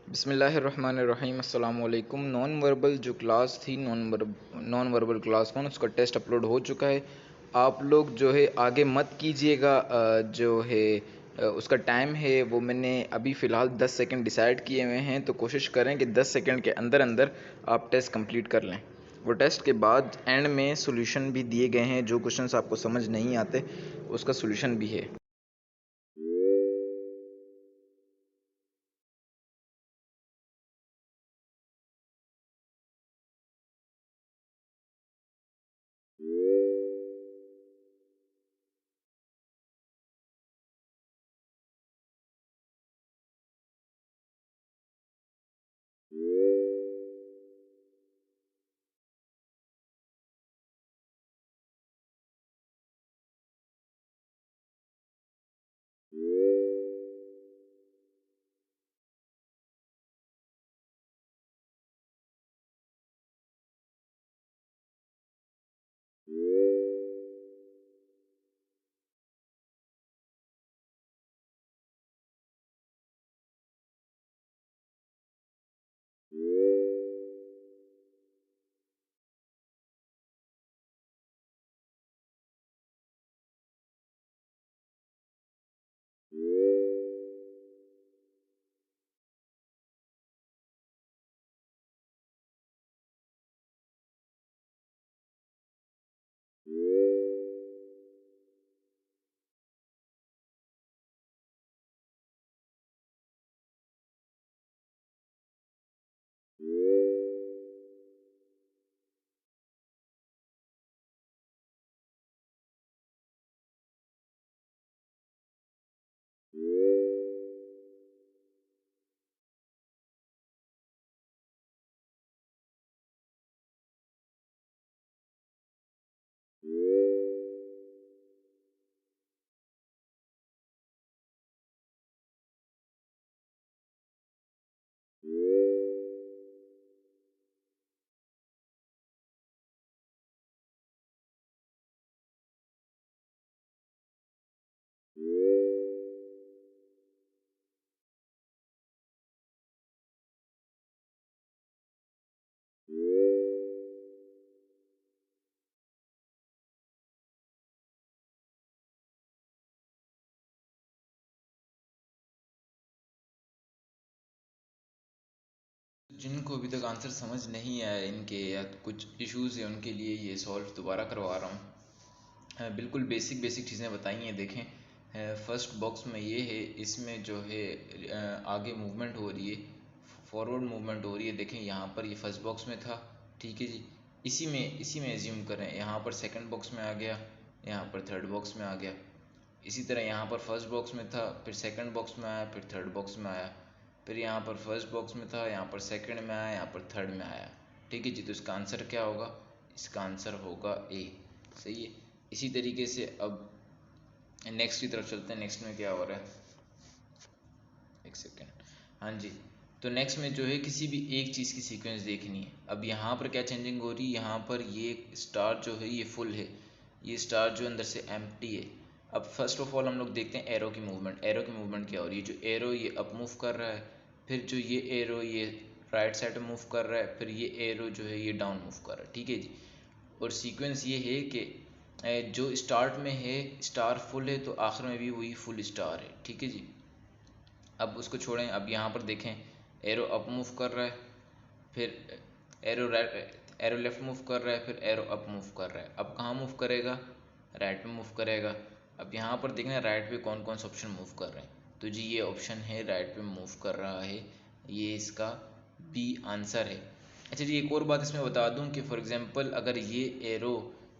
बिस्मिल्लाहिर्रहमानिर्रहीम अस्सलाम वालेकुम। नॉन वर्बल जो क्लास थी, नॉन वर्बल क्लास 1, उसका टेस्ट अपलोड हो चुका है। आप लोग जो है आगे मत कीजिएगा। जो है उसका टाइम है वो मैंने अभी फ़िलहाल 10 सेकंड डिसाइड किए हुए हैं, तो कोशिश करें कि 10 सेकंड के अंदर अंदर आप टेस्ट कंप्लीट कर लें। वो टेस्ट के बाद एंड में सॉल्यूशन भी दिए गए हैं, जो क्वेश्चंस आपको समझ नहीं आते उसका सॉल्यूशन भी है। जिनको अभी तक आंसर समझ नहीं आया इनके, या कुछ इश्यूज़ है, उनके लिए ये सॉल्व दोबारा करवा रहा हूँ। बिल्कुल बेसिक बेसिक चीज़ें बताई हैं। देखें, फर्स्ट बॉक्स में ये है, इसमें जो है आगे मूवमेंट हो रही है, फॉरवर्ड मूवमेंट हो रही है। देखें यहाँ पर ये फर्स्ट बॉक्स में था, ठीक है जी। इसी में एज्यूम करें, यहाँ पर सेकंड बॉक्स में आ गया, यहाँ पर थर्ड बॉक्स में आ गया। इसी तरह यहाँ पर फर्स्ट बॉक्स में था, फिर सेकंड बॉक्स में आया, फिर थर्ड बॉक्स में आया, फिर यहाँ पर फर्स्ट बॉक्स में था, यहाँ पर सेकंड में आया, यहाँ पर थर्ड में आया, ठीक है जी। तो इसका आंसर क्या होगा? इसका आंसर होगा ए। सही है। इसी तरीके से अब नेक्स्ट की तरफ चलते हैं। नेक्स्ट में क्या हो रहा है, एक सेकेंड। हाँ जी, तो नेक्स्ट में जो है किसी भी एक चीज़ की सीक्वेंस देखनी है। अब यहाँ पर क्या चेंजिंग हो रही है, यहाँ पर ये स्टार जो है ये फुल है, ये स्टार जो अंदर से एम्प्टी है। अब फर्स्ट ऑफ ऑल हम लोग देखते हैं एरो की मूवमेंट। एरो की मूवमेंट क्या हो रही है? जो एरो ये अप मूव कर रहा है, फिर जो ये एरो ये राइट साइड मूव कर रहा है, फिर ये एरो जो है ये डाउन मूव कर रहा है, ठीक है जी। और सीक्वेंस ये है कि जो स्टार्ट में है स्टार फुल है, तो आखिर में भी वही फुल स्टार है, ठीक है जी। अब उसको छोड़ें, अब यहाँ पर देखें, एरो अप मूव कर रहा है, फिर एरो लेफ्ट मूव कर रहा है, फिर एरो अप मूव कर रहा है। अब कहाँ मूव करेगा? राइट में मूव करेगा। अब यहाँ पर देखना राइट पे कौन कौन से ऑप्शन मूव कर रहे हैं, तो जी ये ऑप्शन है राइट पे मूव कर रहा है, ये इसका बी आंसर है। अच्छा जी, एक और बात इसमें बता दूं कि फॉर एग्जांपल अगर ये एरो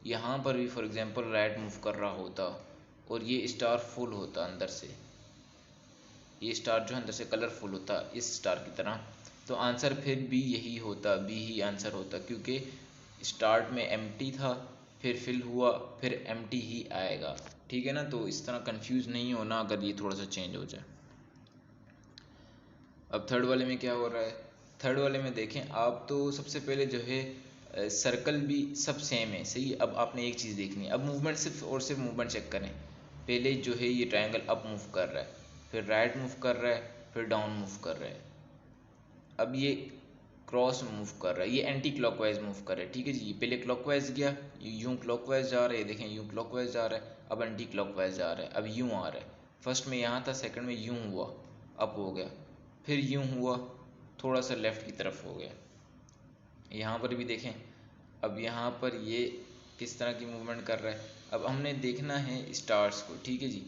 यहाँ पर भी फॉर एग्जांपल राइट मूव कर रहा होता और ये स्टार फुल होता अंदर से, ये स्टार जो अंदर से कलरफुल होता इस स्टार की तरह, तो आंसर फिर भी यही होता, बी ही आंसर होता, क्योंकि स्टार्ट में एम्प्टी था, फिर फिल हुआ, फिर एम्प्टी ही आएगा, ठीक है ना। तो इस तरह कंफ्यूज नहीं होना अगर ये थोड़ा सा चेंज हो जाए। अब थर्ड वाले में क्या हो रहा है? थर्ड वाले में देखें आप, तो सबसे पहले जो है सर्कल भी सब सेम है, सही। अब आपने एक चीज़ देखनी है, अब मूवमेंट सिर्फ और सिर्फ मूवमेंट चेक करें। पहले जो है ये ट्रायंगल अप मूव कर रहा है, फिर राइट मूव कर रहा है, फिर डाउन मूव कर रहा है, अब ये क्रॉस मूव कर रहा है, ये एंटी क्लॉकवाइज मूव कर रहा है, ठीक है जी। ये पहले क्लॉकवाइज गया, ये यूं क्लॉकवाइज जा रहा है, देखें यूं क्लॉकवाइज जा रहा है, अब एंटी क्लॉकवाइज जा रहा है, अब यूं आ रहा है। फर्स्ट में यहाँ था, सेकंड में यूं हुआ, अप हो गया, फिर यूं हुआ, थोड़ा सा लेफ्ट की तरफ हो गया। यहाँ पर भी देखें, अब यहाँ पर ये किस तरह की मूवमेंट कर रहा है। अब हमने देखना है स्टार्स को, ठीक है जी।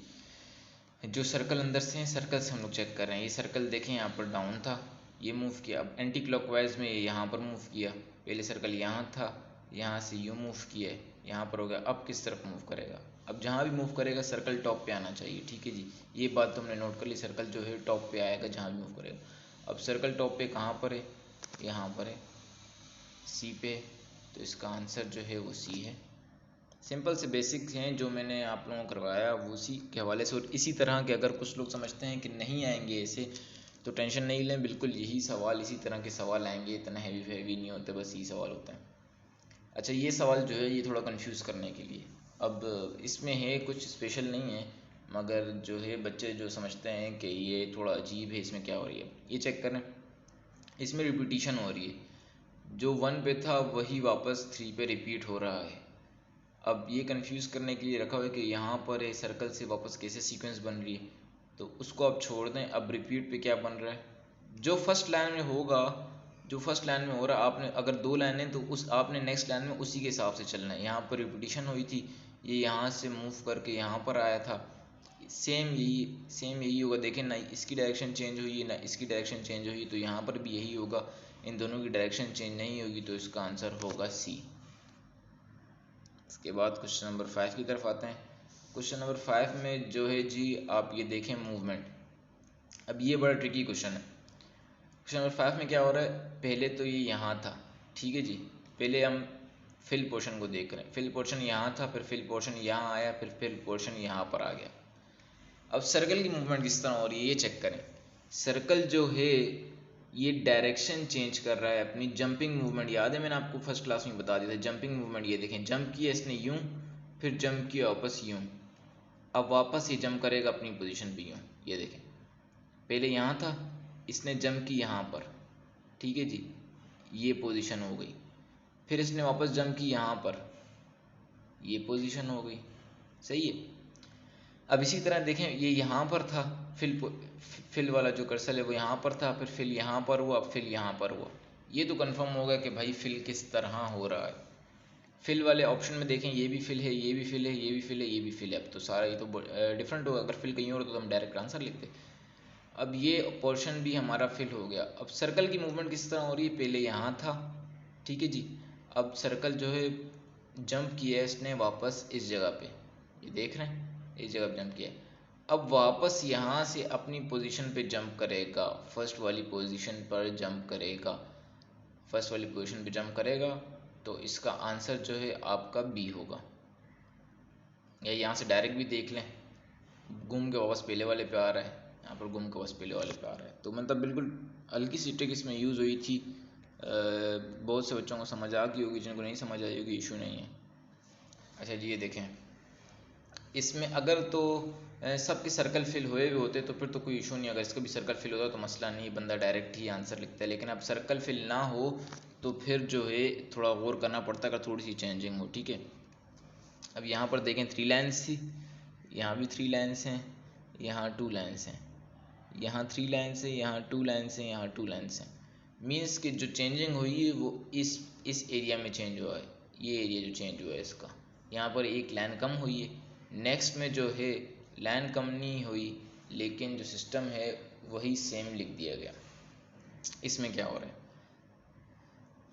जो सर्कल अंदर से हैं, सर्कल से हम लोग चेक कर रहे हैं। ये सर्कल देखें यहाँ पर डाउन था, ये मूव किया, अब एंटी क्लॉकवाइज में ये यहाँ पर मूव किया। पहले सर्कल यहाँ था, यहाँ से यूँ मूव किया, यहाँ पर हो गया। अब किस तरफ मूव करेगा, अब जहाँ भी मूव करेगा सर्कल टॉप पे आना चाहिए, ठीक है जी। ये बात तो हमने नोट कर ली, सर्कल जो है टॉप पे आएगा जहाँ भी मूव करेगा। अब सर्कल टॉप पे कहाँ पर है, यहाँ पर है, सी पे, तो इसका आंसर जो है वो सी है। सिंपल से बेसिक हैं जो मैंने आप लोगों को करवाया वो उसी के हवाले से। और इसी तरह के अगर कुछ लोग समझते हैं कि नहीं आएंगे ऐसे, तो टेंशन नहीं लें, बिल्कुल यही सवाल, इसी तरह के सवाल आएंगे, इतना हैवी नहीं होते, बस यही सवाल होता है। अच्छा, ये सवाल जो है ये थोड़ा कंफ्यूज करने के लिए, अब इसमें है कुछ स्पेशल नहीं है, मगर जो है बच्चे जो समझते हैं कि ये थोड़ा अजीब है, इसमें क्या हो रही है, ये चेक करें। इसमें रिपीटिशन हो रही है, जो 1 पे था वही वापस 3 पे रिपीट हो रहा है। अब ये कंफ्यूज करने के लिए रखा हुआ है कि यहाँ पर है सर्कल से वापस कैसे सीक्वेंस बन रही है, तो उसको आप छोड़ दें। अब रिपीट पे क्या बन रहा है, जो फर्स्ट लाइन में होगा, जो फर्स्ट लाइन में हो रहा है, आपने अगर 2 लाइनें तो उस आपने नेक्स्ट लाइन में उसी के हिसाब से चलना है। यहाँ पर रिपीटिशन हुई थी, ये यहाँ से मूव करके यहाँ पर आया था, सेम यही होगा। देखें ना, इसकी डायरेक्शन चेंज हुई है ना इसकी डायरेक्शन चेंज हुई, तो यहाँ पर भी यही होगा। इन दोनों की डायरेक्शन चेंज नहीं होगी, तो इसका आंसर होगा सी। इसके बाद क्वेश्चन नंबर 5 की तरफ आते हैं। क्वेश्चन नंबर 5 में जो है जी, आप ये देखें मूवमेंट। अब ये बड़ा ट्रिकी क्वेश्चन है। क्वेश्चन नंबर 5 में क्या हो रहा है, पहले तो ये यहाँ था, ठीक है जी। पहले हम फिल पोर्शन को देख रहे हैं, फिल पोर्शन यहाँ था, फिर फिल पोर्शन यहाँ आया, फिर फिल पोर्शन यहाँ पर आ गया। अब सर्कल की मूवमेंट किस तरह हो रही है ये चेक करें। सर्कल जो है ये डायरेक्शन चेंज कर रहा है, अपनी जंपिंग मूवमेंट, याद है मैंने आपको फर्स्ट क्लास में बता दिया था, जंपिंग मूवमेंट। ये देखें, जंप किया इसने यूं, फिर जंप किया वापस यूं, अब वापस ये जंप करेगा अपनी पोजीशन पे यूं। ये देखें, पहले यहाँ था, इसने जंप की यहाँ पर, ठीक है जी, ये पोजीशन हो गई। फिर इसने वापस जंप की यहाँ पर, ये पोजीशन हो गई, सही है। अब इसी तरह देखें, ये यहाँ पर था, फिल वाला जो कर्सर है वो यहाँ पर था, फिर फिल यहाँ पर हुआ, फिल यहाँ पर हुआ। ये तो कंफर्म होगा कि भाई फिल किस तरह हो रहा है। फिल वाले ऑप्शन में देखें, ये भी फिल है, ये भी फिल है, ये भी फिल है, ये भी फिल है। अब तो सारा ये तो डिफरेंट होगा। अगर फिल कहीं और तो हम डायरेक्ट आंसर लिखते। अब ये पोर्शन भी हमारा फिल हो गया। अब सर्कल की मूवमेंट किस तरह हो रही है, पहले यहाँ था, ठीक है जी। अब सर्कल जो है जंप किया है इसने वापस इस जगह पे, ये देख रहे हैं, इस जगह पे जंप किया। अब वापस यहाँ से अपनी पोजीशन पे जंप करेगा, फर्स्ट वाली पोजीशन पर जंप करेगा, फर्स्ट वाली पोजीशन पे जंप करेगा, तो इसका आंसर जो है आपका बी होगा। या यहाँ से डायरेक्ट भी देख लें, घूम के वापस पहले वाले पे आ रहा है, यहाँ पर घूम के वापस पहले वाले पे आ रहा है। तो मतलब बिल्कुल हल्की सी ट्रिक इसमें यूज़ हुई थी। बहुत से बच्चों को समझ आ गई होगी, जिनको नहीं समझ आई होगी इशू नहीं है। अच्छा जी, ये देखें, इसमें अगर तो सबके सर्कल फिल हुए भी होते तो फिर तो कोई इशू नहीं। अगर इसका भी सर्कल फिल होता तो मसला नहीं, बंदा डायरेक्ट ही आंसर लिखता है। लेकिन अब सर्कल फिल ना हो तो फिर जो है थोड़ा गौर करना पड़ता है, अगर थोड़ी सी चेंजिंग हो, ठीक है। अब यहाँ पर देखें 3 लाइन्स थी, यहाँ भी 3 लाइन्स हैं, यहाँ 2 लाइन्स हैं, यहाँ 3 लाइन्स हैं, यहाँ 2 लाइन्स हैं, यहाँ 2 लाइन्स हैं। मीन्स कि जो चेंजिंग हुई है वो इस एरिया में चेंज हुआ है, ये एरिया जो चेंज हुआ है इसका। यहाँ पर एक लाइन कम हुई है, नेक्स्ट में जो है लाइन कम नहीं हुई, लेकिन जो सिस्टम है वही सेम लिख दिया गया। इसमें क्या हो रहा है,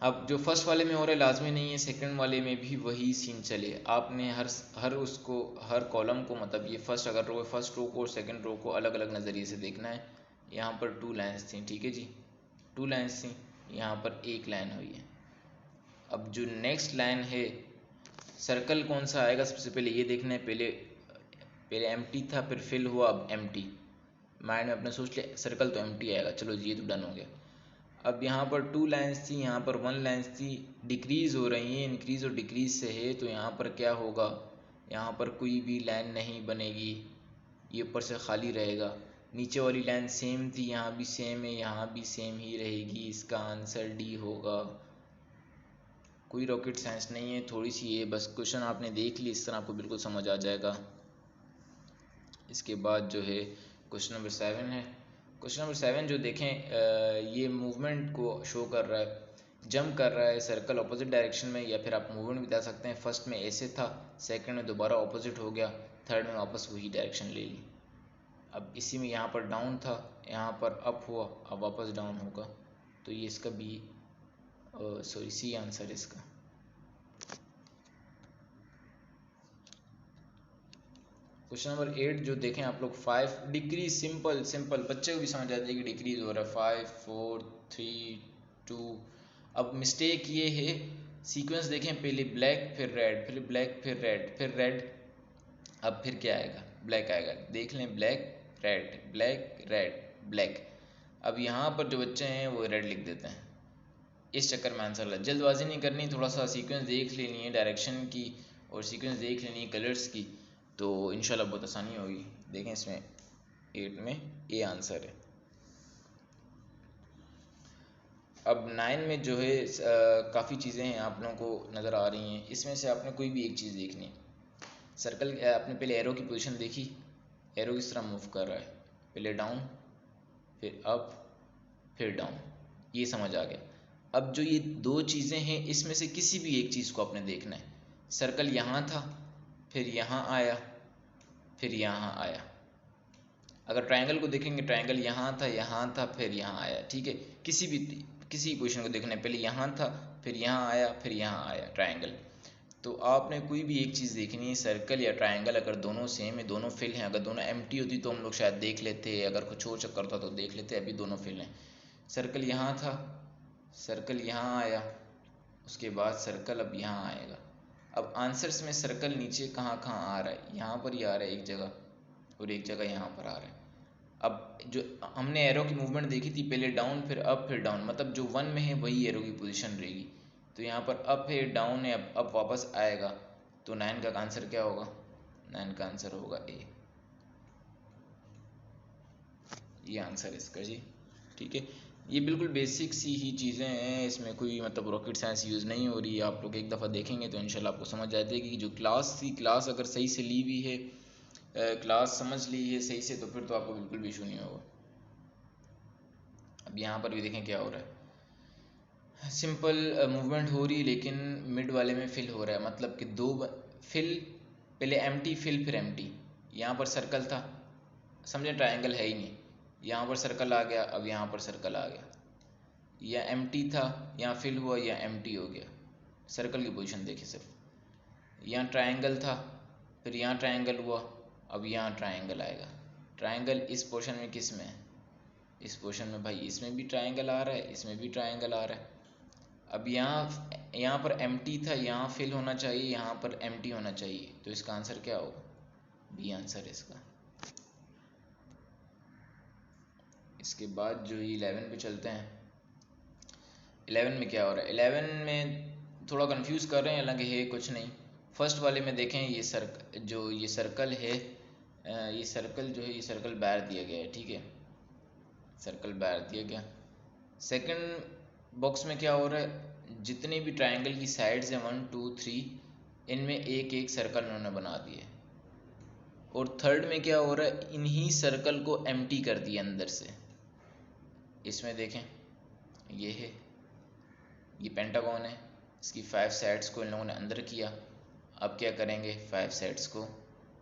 अब जो फर्स्ट वाले में हो रहा है लाजमी नहीं है सेकंड वाले में भी वही सीन चले। आपने हर कॉलम को, मतलब ये फर्स्ट अगर रो है, फर्स्ट रो को और सेकंड रो को अलग अलग नज़रिए से देखना है। यहाँ पर 2 लाइन्स थी, ठीक है जी, 2 लाइन्स थी, यहाँ पर एक लाइन हुई है। अब जो नेक्स्ट लाइन है, सर्कल कौन सा आएगा सबसे पहले ये देखना है। पहले एम्प्टी था, फिर फिल हुआ, अब एम्प्टी। माइंड में अपने सोच लिया सर्कल तो एम्प्टी आएगा, चलो जी ये तो डन हो गया। अब यहाँ पर 2 लाइन्स थी, यहाँ पर 1 लाइन्स थी, डिक्रीज़ हो रही हैं, इंक्रीज़ और डिक्रीज़ से है, तो यहाँ पर क्या होगा, यहाँ पर कोई भी लाइन नहीं बनेगी, ये ऊपर से खाली रहेगा। नीचे वाली लाइन सेम थी, यहाँ भी सेम है, यहाँ भी सेम ही रहेगी। इसका आंसर डी होगा। कोई रॉकेट साइंस नहीं है, थोड़ी सी ये बस क्वेश्चन आपने देख ली इस तरह आपको बिल्कुल समझ आ जाएगा। इसके बाद जो है क्वेश्चन नंबर 7 है। क्वेश्चन नंबर 7 जो देखें ये मूवमेंट को शो कर रहा है, जंप कर रहा है सर्कल ऑपोजिट डायरेक्शन में, या फिर आप मूवमेंट भी बता सकते हैं। फर्स्ट में ऐसे था, सेकंड में दोबारा ऑपोजिट हो गया, थर्ड में वापस वही डायरेक्शन ले ली। अब इसी में यहाँ पर डाउन था, यहाँ पर अप हुआ, अब वापस डाउन होगा। तो ये इसका बी सॉरी सी आंसर है इसका। क्वेश्चन नंबर 8 जो देखें आप लोग, 5 डिक्रीज, सिंपल सिंपल बच्चे को भी समझ आती है कि डिक्रीज हो रहा है। 5 4 3 2। अब मिस्टेक ये है, सीक्वेंस देखें, पहले ब्लैक फिर रेड, फिर ब्लैक फिर रेड, फिर रेड, अब फिर क्या आएगा, ब्लैक आएगा। देख लें, black red black red black. अब यहाँ पर जो बच्चे हैं वो रेड लिख देते हैं, इस चक्कर में आंसर लग। जल्दबाजी नहीं करनी, थोड़ा सा सीक्वेंस देख लेनी है डायरेक्शन की, और सीक्वेंस देख लेनी है कलर्स की, तो इंशाल्लाह बहुत आसानी होगी। देखें इसमें 8 में ए आंसर है। अब 9 में जो है काफ़ी चीज़ें हैं आप लोगों को नज़र आ रही हैं, इसमें से आपने कोई भी एक चीज़ देखनी है। सर्कल आपने पहले एरो की पोजीशन देखी, एरो किस तरह मूव कर रहा है, पहले डाउन फिर अप फिर डाउन, ये समझ आ गया। अब जो ये दो चीज़ें हैं, इसमें से किसी भी एक चीज़ को आपने देखना है। सर्कल यहाँ था, फिर यहाँ आया, फिर यहाँ आया। अगर ट्रायंगल को देखेंगे, ट्रायंगल यहाँ था फिर यहाँ आया, ठीक है। किसी पोजीशन को देखना है, पहले यहाँ था फिर यहाँ आया फिर यहाँ आया ट्रायंगल। तो आपने कोई भी एक चीज़ देखनी है, सर्कल या ट्रायंगल, अगर दोनों सेम है, दोनों फिल हैं। अगर दोनों एम्प्टी होती तो हम लोग शायद देख लेते, अगर कुछ और चक्कर था तो देख लेते, अभी दोनों फिल हैं। सर्कल यहाँ था, सर्कल यहाँ आया, उसके बाद सर्कल अब यहाँ आएगा। अब आंसर्स में सर्कल नीचे कहाँ कहाँ आ रहा है, यहाँ पर ही आ रहा है एक जगह, और एक जगह यहाँ पर आ रहा है। अब जो हमने एरो की मूवमेंट देखी थी, पहले डाउन फिर अप फिर डाउन, मतलब जो 1 में है वही एरो की पोजीशन रहेगी। तो यहाँ पर अप है, डाउन है, अब वापस आएगा। तो 9 का आंसर क्या होगा, 9 का आंसर होगा ए। ये आंसर है इसका जी, ठीक है। ये बिल्कुल बेसिक सी ही चीज़ें हैं, इसमें कोई मतलब रॉकेट साइंस यूज़ नहीं हो रही है। आप लोग एक दफ़ा देखेंगे तो इंशाल्लाह आपको समझ आ जाएगी कि जो क्लास थी, क्लास अगर सही से ली हुई है, क्लास समझ ली है सही से, तो फिर तो आपको बिल्कुल भी इशू नहीं होगा। अब यहाँ पर भी देखें क्या हो रहा है, सिंपल मूवमेंट हो रही है, लेकिन मिड वाले में फिल हो रहा है, मतलब कि दो फिल, पहले एम्प्टी फिल फिर एम्प्टी। यहाँ पर सर्कल था, समझे ट्रायंगल है ही नहीं, यहाँ पर सर्कल आ गया, अब यहाँ पर सर्कल आ गया। या एम्प्टी था, यहाँ फिल हुआ, या एम्प्टी हो गया। सर्कल की पोजीशन देखिए सिर्फ। यहाँ ट्रायंगल था, फिर यहाँ ट्रायंगल हुआ, अब यहाँ ट्रायंगल आएगा। ट्रायंगल इस पोर्शन में किस में है, इस पोर्शन में भाई, इसमें भी ट्रायंगल आ रहा है, इसमें भी ट्रायंगल आ रहा है। अब यहाँ पर एम्प्टी था, यहाँ फिल होना चाहिए, यहाँ पर एम्प्टी होना चाहिए, तो इसका आंसर क्या होगा, बी आंसर है इसका। इसके बाद जो 11 पे चलते हैं। 11 में क्या हो रहा है, 11 में थोड़ा कंफ्यूज कर रहे हैं, हालांकि है कुछ नहीं। फर्स्ट वाले में देखें, ये सर्कल है, ये सर्कल जो है, ये सर्कल बाहर दिया गया है, ठीक है, सर्कल बाहर दिया गया। सेकंड बॉक्स में क्या हो रहा है, जितने भी ट्रायंगल की साइड्स हैं 1 2 3, इनमें एक एक सर्कल उन्होंने बना दिए। और थर्ड में क्या हो रहा है, इन्हीं सर्कल को एम्प्टी कर दिया अंदर से। इसमें देखें, ये है, ये पेंटागन है, इसकी 5 साइड्स को इन लोगों ने अंदर किया। अब क्या करेंगे, 5 साइड्स को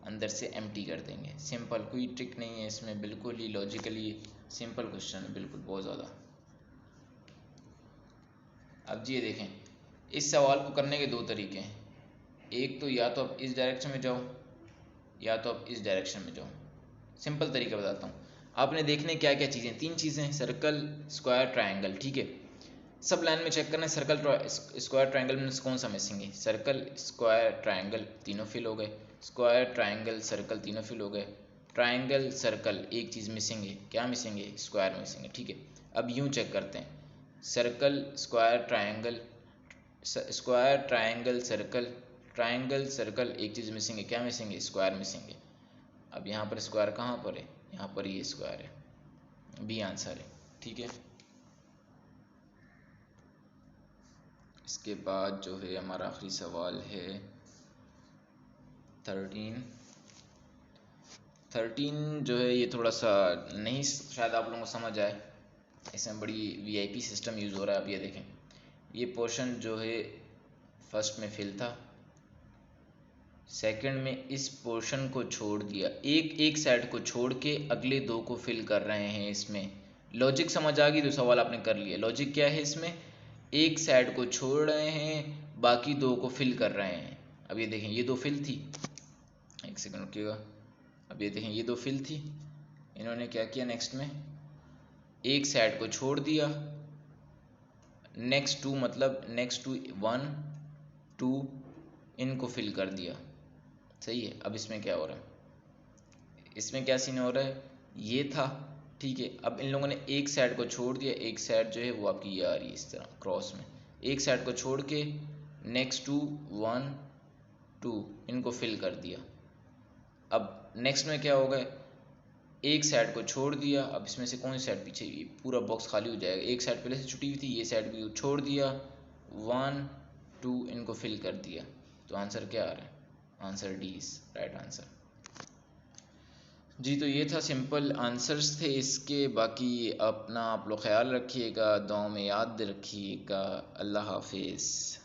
अंदर से एम्प्टी कर देंगे। सिंपल, कोई ट्रिक नहीं है इसमें, बिल्कुल ही लॉजिकली सिंपल क्वेश्चन है, बिल्कुल बहुत ज़्यादा। अब जी ये देखें, इस सवाल को करने के दो तरीके हैं। एक तो या तो आप इस डायरेक्शन में जाओ, या तो आप इस डायरेक्शन में जाओ। सिंपल तरीका बताता हूँ। आपने देखने क्या क्या चीज़ें, 3 चीज़ें, सर्कल स्क्वायर ट्रायंगल, ठीक है। सब लाइन में चेक करना है, सर्कल स्क्वायर ट्रायंगल में कौन सा मिसिंग है। सर्कल स्क्वायर ट्रायंगल तीनों फिल हो गए, स्क्वायर ट्रायंगल सर्कल तीनों फिल हो गए, ट्रायंगल सर्कल एक चीज़ मिसिंग है, क्या मिसिंग है, स्क्वायर मिसिंग है, ठीक है। अब यूँ चेक करते हैं, circle square triangle, square triangle circle, triangle circle एक चीज़ मिसिंग है, क्या मिसिंग है, स्क्वायर मिसिंग है। अब यहाँ पर स्क्वायर कहाँ पर है, यहाँ पर ये स्क्वायर है, बी आंसर है। ठीक है, इसके बाद जो है हमारा आखिरी सवाल है 13 जो है ये थोड़ा सा नहीं, शायद आप लोगों को समझ आए, इसमें बड़ी वीआईपी सिस्टम यूज़ हो रहा है। अब ये देखें, ये पोर्शन जो है फर्स्ट में फिल था, सेकंड में इस पोर्शन को छोड़ दिया, एक साइड को छोड़ के अगले दो को फिल कर रहे हैं। इसमें लॉजिक समझ आ गई तो सवाल आपने कर लिया। लॉजिक क्या है इसमें, एक साइड को छोड़ रहे हैं, बाकी दो को फिल कर रहे हैं। अब ये देखें, ये दो फिल थी, एक सेकंड रुकिएगा, अब ये देखें ये दो फिल थी, इन्होंने क्या किया, नेक्स्ट में एक साइड को छोड़ दिया, नेक्स्ट टू मतलब नेक्स्ट टू 1 2 इनको फिल कर दिया। सही है। अब इसमें क्या हो रहा है, इसमें क्या सीन हो रहा है, ये था, ठीक है। अब इन लोगों ने एक साइड को छोड़ दिया, एक साइड जो है वो आपकी ये आ रही है इस तरह क्रॉस में, एक साइड को छोड़ के नेक्स्ट टू 1 2 इनको फिल कर दिया। अब नेक्स्ट में क्या होगा, एक साइड को छोड़ दिया, अब इसमें से कौन सी साइड पीछे, ये पूरा बॉक्स खाली हो जाएगा, एक साइड पहले से छुटी हुई थी, ये साइड भी छोड़ दिया, 1 2 इनको फिल कर दिया। तो आंसर क्या आ रहा है, answer D is right answer. जी, तो ये था, सिंपल आंसर्स थे इसके। बाकी अपना आप लोग ख्याल रखिएगा, दुआ में याद रखिएगा। अल्लाह हाफिज़।